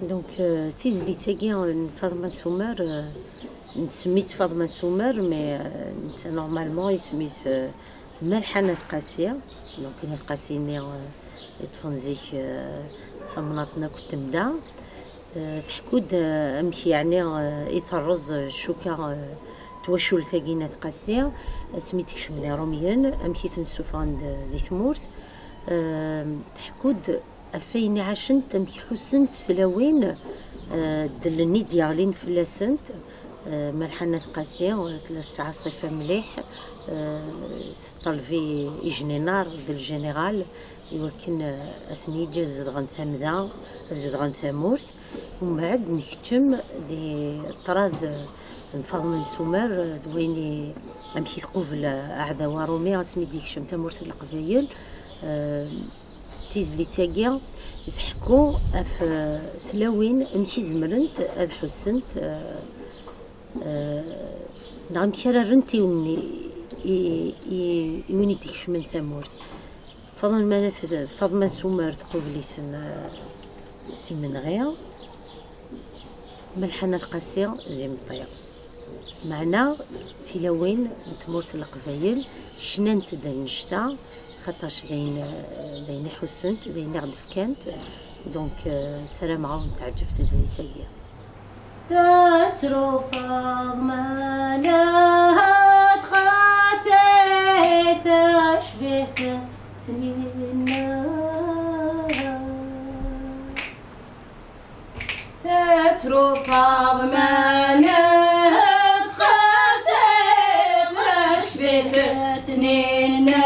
دونك تيزليتاكي فاطمة سومر سميت فاطمة سومر مي انت نورمالمون يسميت ملحنة قاسية. دونك انا القاسيني يتفنزيك ثمناتنا كنت مدا تحكود امشي يعني يترز شوكا توشل ثاقينات قاسية سميتك شمنا روميان امشي تنسوف عند زيت مورت تحكود أفيني عشنت أمشي حسنت سلاوين دلني ديالين فلاسنت ملحنة قاسية 3 ساعات صيفة مليح طلفي يجني نار بالجنرال يوكن أثني جا زدغن ثمدا زدغن ثمورت ومن بعد نكتم دي طراد فاطمة سومر دويني أمشي تقوفل أعدا وارومي اسمي ديك شم ثمورت القبايل تيزليتاكي يضحكوا في سلاوين امشي زمرنت اذ حسنت نعم كررنتي ويني تكش من ثمورت فاطمة سومر تقوبلي سي من غير ملحنة القاسية زي مطير معنا في لوين تمورت القبايل شننت دا نشتا خاطرش داين حسنت داين غدف كانت دونك سلام عاون تعجب تزليتاكي تترو فاطمة لها تخاسيت أشبه تنينا تترو فاطمة لها تخاسيت أشبه تنينا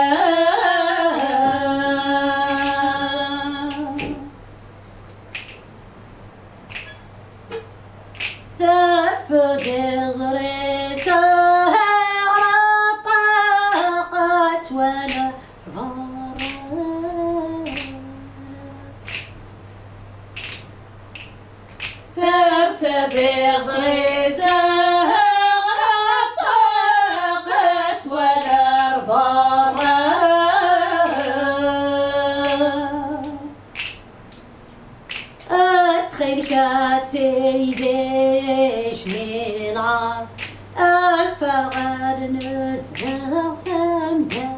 تفدي زري سهر طاقت ولا تفدي زري سهر طاقت ولا ضرر أدخلك سيدي جميلة الفغر نزهر فمدا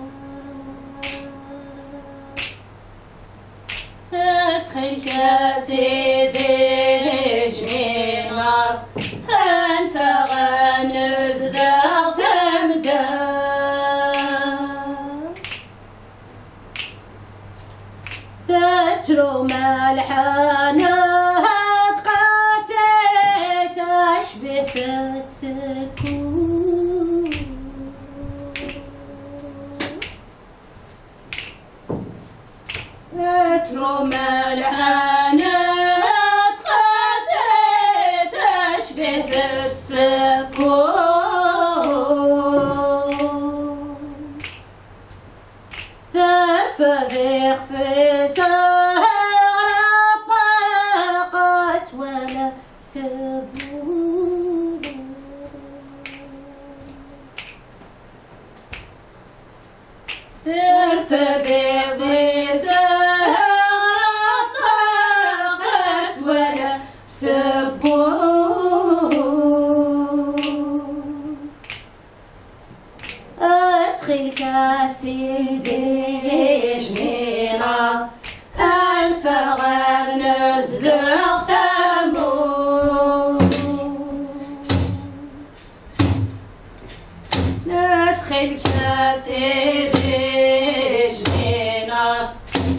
أدخلك سيدي جميلة الفغر نزهر فمدا تترو ملحنة تسكون تترو ملحنة خاسيت أشبه تسكون تفذخ في سهر طاقت ولا ثبوت ترتدي زي سهر طاقت ولا ثبوت أدخلك سيدي جنينة الفغر نزل ثمود ندخلك سيدي جنينة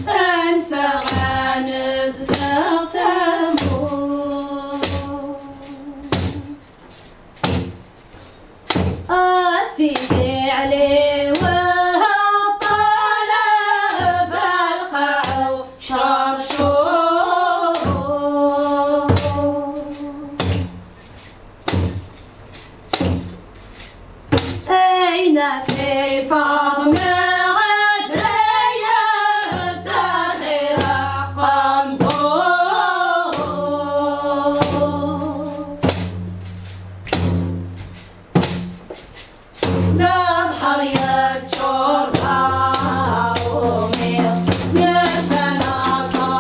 الفغر نزل ثمود سيدي عليه وطلب القاع وشرشور أين سيف فاطمة غدرية صغيرة قنطور نبحر يتشور رومي يتناصر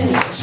الجنة